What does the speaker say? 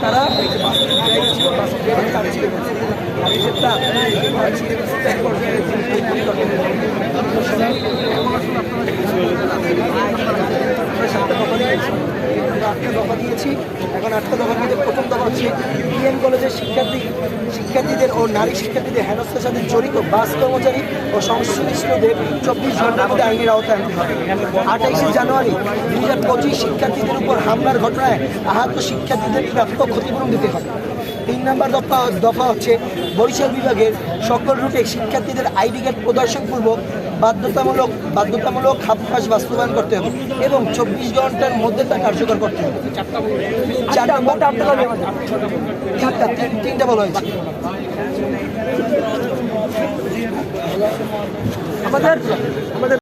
তারা দফা দিয়েছি। এখন 8টা দফার মধ্যে প্রথম দফা হচ্ছে বিএম কলেজের শিক্ষার্থীদের ও নারী শিক্ষার্থীদের হেনস্থার সাথে জড়িত বাস কর্মচারী ও সংশ্লিষ্টদের 24 ঘন্টার মধ্যে আইনের আওতায় আনতে হবে। 28শে জানুয়ারি 2025 শিক্ষার্থীদের উপর হামলার ঘটনায় আহত শিক্ষার্থীদের প্রাপ্য ক্ষতিপূরণ দিতে হবে। 3 নম্বর দফা হচ্ছে বরিশাল বিভাগের সকল রুটে শিক্ষার্থীদের আইডি কার্ড প্রদর্শনপূর্বক বাধ্যতামূলক হাফ পাস বাস্তবায়ন করতে হবে এবং 24 ঘন্টার মধ্যে তা কার্যকর করতে হবে। 4 নম্বর তিনটা বলা হয়েছে। আমাদের